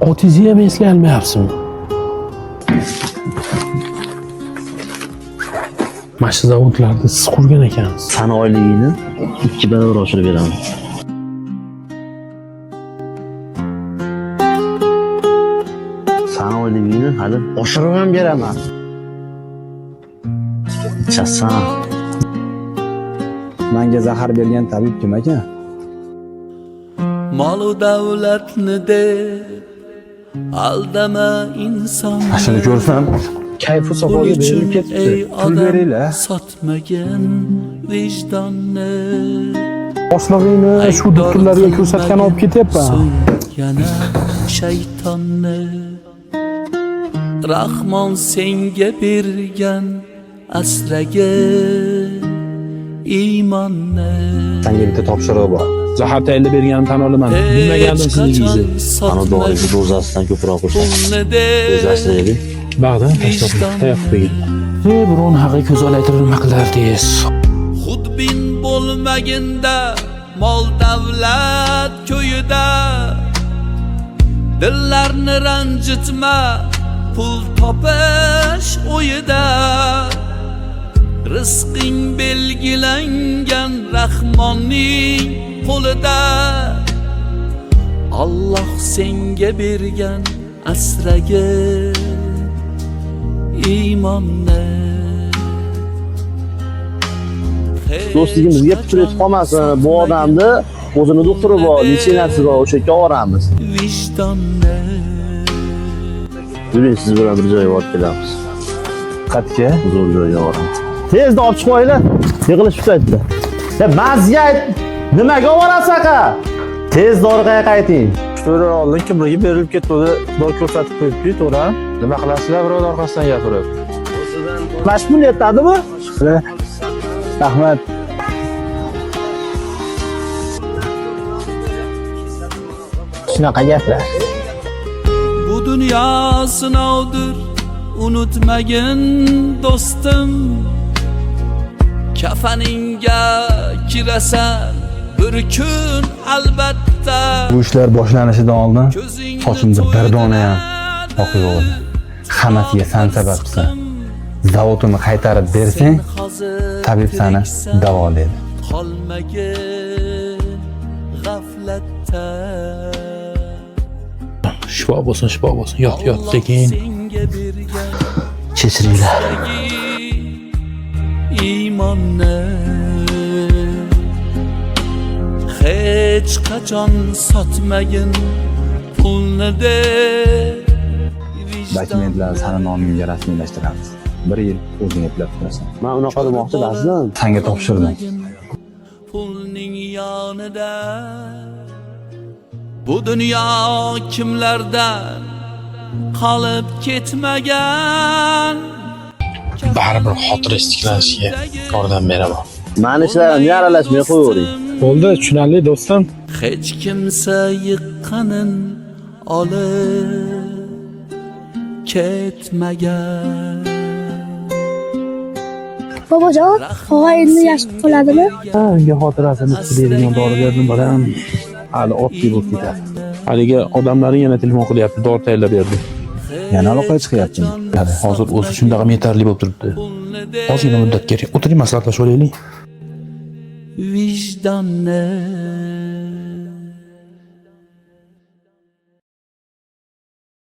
Otizni ham eslay olmayapsizmi? Mana shu zavodlarda siz qurgan ekansiz. Sana oyligini 2 barobar oshirib beraman. Sana oyligini hali oshirib ham beraman. Chasan. Menga zahar bergan tabib kim ekan? Mol-u davlatni deb aldama inson. Ashuni ko'rsam, kayfi sofoga berilib ketdi. Pul beringlar. Sotmagan vijdonni. Boshlig'ingni shu doktorlarga ko'rsatgan olib ketyapman. Yana shaytonni. Rahmon senga bergan asraga iymonni. Senga bitta topshirig'i bor. Zahar tayinlab berganimni tan olaman. Bilmagandim sizligingizni. Ana doriga dozasidan ko'proq qo'shasiz. O'zlashtiraylik. Bag'dan tashlab tayoq qo'ying. Biron haqi ko'z olaytirib nima qilardingiz? Xudbin bo'lmaginda mol davlat ko'yida dillarni ranjitma pul topish o'yida rizqing belgilangan Rahmonning qo'lida Alloh senga bergan asraga iymonni Do'stligimizga putur etib qolmasin. Bu odamni o'zini doktori bor, litsenziyasi bor, o'sha yerga olamiz. vijdonni Yuring, siz bilan bir joyga olib kelamiz. Qatga? Zo'r joyga olamiz. Tezda olib chiqib qo'yinglar. Yig'ilishib ketdi. Mazga nimaga oborasiz aka? Tezda orqaga qayting. To'g'ri oldin kimlarga berilib ketdi, bor ko'rsatib qo'yibdi, to'g'ri? Nima qilasizlar birov orqasidan gapirib? Mashmul yetadimi? Rahmat. Shunaqa gaplar. Bu dünya sınavdır unutmagin do'stim kafaninga kirasan bir kun albatta Bu ishlar boshlanishidan oldin sochimda bir dona ham oq yo'q. Hammasiga sen sababsan. Zavodini qaytarib bersang, tabib seni davolaydi. qolmagin g'aflatda Shifo bo'lsin, shifo bo'lsin. Yot, sekin. senga bergan Kechiringlar. iymonni hech qachon sotmagin pulni deb Dokumentlarni seni nomingga rasmiylashtiramiz. 1 yil o'zing eplab turasan. Men unaqa demoqchi emasdim. Senga topshirdim. pulning yonida bu dunyo kimlardan qolib ketmagan Baribir xotir istiklanishiga yordam beraman. Mani ishlarimga aralashmay qo'yavering. Bo'ldi, tushunarli do'stim. hech kimsa yiqqanin olib ketmagan Bobojon, og'a endi yashib qoladimi? Unga xotirasini tutadigan dori berdim bolam. Hali oddiy bo'lib ketadi. Haligi odamlaring yana telefon qilyapti, dori tayyorlab berdi. Yana aloqaga chiqyapti. Hozir o'zi shundaqa yetarli bo'lib turibdi. Ozgina muddat kerak. O'tiring, maslahatlashib olaylik. vijdonni